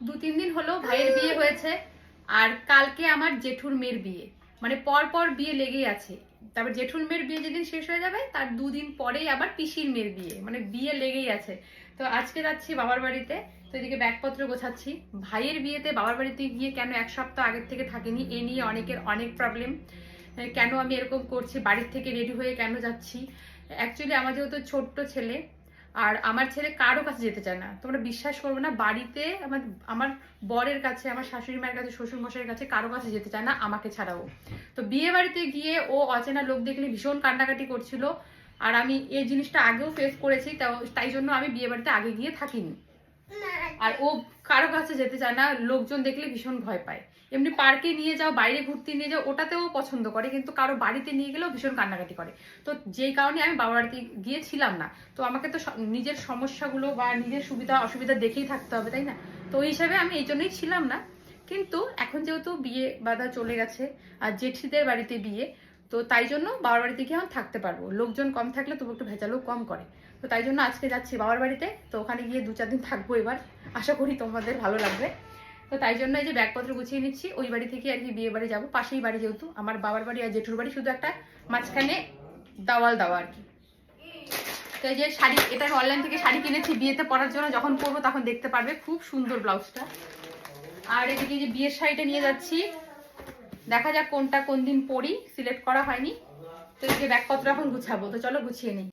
2-3 দিন হলো ভাইয়ের বিয়ে হয়েছে, আর কালকে আমার জেঠুর মেয়ের বিয়ে। মানে পর পর বিয়ে লেগেই আছে। তারপর জেঠুর মেয়ের বিয়ে যেদিন শেষ হয়ে যাবে তার 2 দিন পরেই আবার পিসির মেয়ের বিয়ে, মানে বিয়ে লেগেই আছে। তো আজকে যাচ্ছি বাবার বাড়িতে, তো এদিকে ব্যাগপত্র গোছাচ্ছি। ভাইয়ের বিয়েতে বাবার বাড়িতে গিয়ে কেন 1 সপ্তাহ আগের থেকে থাকিনি, এ নিয়ে অনেকের অনেক প্রবলেম। কেন আমি এরকম করছি, বাড়ির থেকে রেডি হয়ে কেন যাচ্ছি। অ্যাকচুয়ালি আমার যেহেতু ছোট্ট ছেলে, আর আমার ছেলে কারো কাছে যেতে চায় না। তোমরা বিশ্বাস করবে না, বাড়িতে আমার আমার বরের কাছে, আমার শাশুড়ি মায়ের কাছে, শ্বশুর মশাইয়ের কাছে কারো কাছে যেতে চায় না, আমাকে ছাড়াও। তো বিয়ে বাড়িতে গিয়ে ও অচেনা লোক দেখলে ভীষণ কান্নাকাটি করছিল। আর আমি এই জিনিসটা আগেও ফেস করেছি, তাই জন্য আমি বিয়ে বাড়িতে আগে গিয়ে থাকিনি। আর ও কারো কাছে যেতে চায় না, লোকজন দেখলে ভীষণ ভয় পায়। এমনি পার্কে নিয়ে যাও, বাইরে ঘুরতে নিয়ে যাও, ওটাতেও পছন্দ করে, কিন্তু কারো বাড়িতে নিয়ে গেলেও ভীষণ কান্নাকাটি করে। তো যেই কারণে আমি বাবার বাড়িতে গিয়েছিলাম না। তো আমাকে তো নিজের সমস্যাগুলো বা নিজের সুবিধা অসুবিধা দেখেই থাকতে হবে, তাই না? তো ওই হিসাবে আমি এই জন্যই ছিলাম না। কিন্তু এখন যেহেতু বিয়ে বাধা চলে গেছে, আর জেঠিদের বাড়িতে বিয়ে, তো তাই জন্য বাবার বাড়িতে গিয়ে আমি থাকতে পারবো। লোকজন কম থাকলে তবু একটু ভেজালও কম করে। তো তাই জন্য আজকে যাচ্ছি বাবার বাড়িতে। তো ওখানে গিয়ে 2-4 দিন থাকবো এবার। আশা করি তোমাদের ভালো লাগবে। তো তাই জন্য এই যে ব্যাগপত্র গুছিয়ে নিচ্ছি। ওই বাড়ি থেকে আর কি বিয়ে বাড়ি যাবো, পাশেই বাড়ি যেহেতু। আমার বাবার বাড়ি আর জেঠুর বাড়ি শুধু একটা মাঝখানে দেওয়াল দেওয়া আর কি। তো এই যে শাড়ি, এটা আমি অনলাইন থেকে শাড়ি কিনেছি বিয়েতে পরার জন্য, যখন পরবো তখন দেখতে পারবে। খুব সুন্দর ব্লাউজটা। আর এদিকে যে বিয়ের শাড়িটা নিয়ে যাচ্ছি, দেখা যাক কোনটা কোন দিন পরি, সিলেক্ট করা হয়নি। তো এই যে ব্যাগপত্র এখন গুছাবো, তো চলো গুছিয়ে নিই।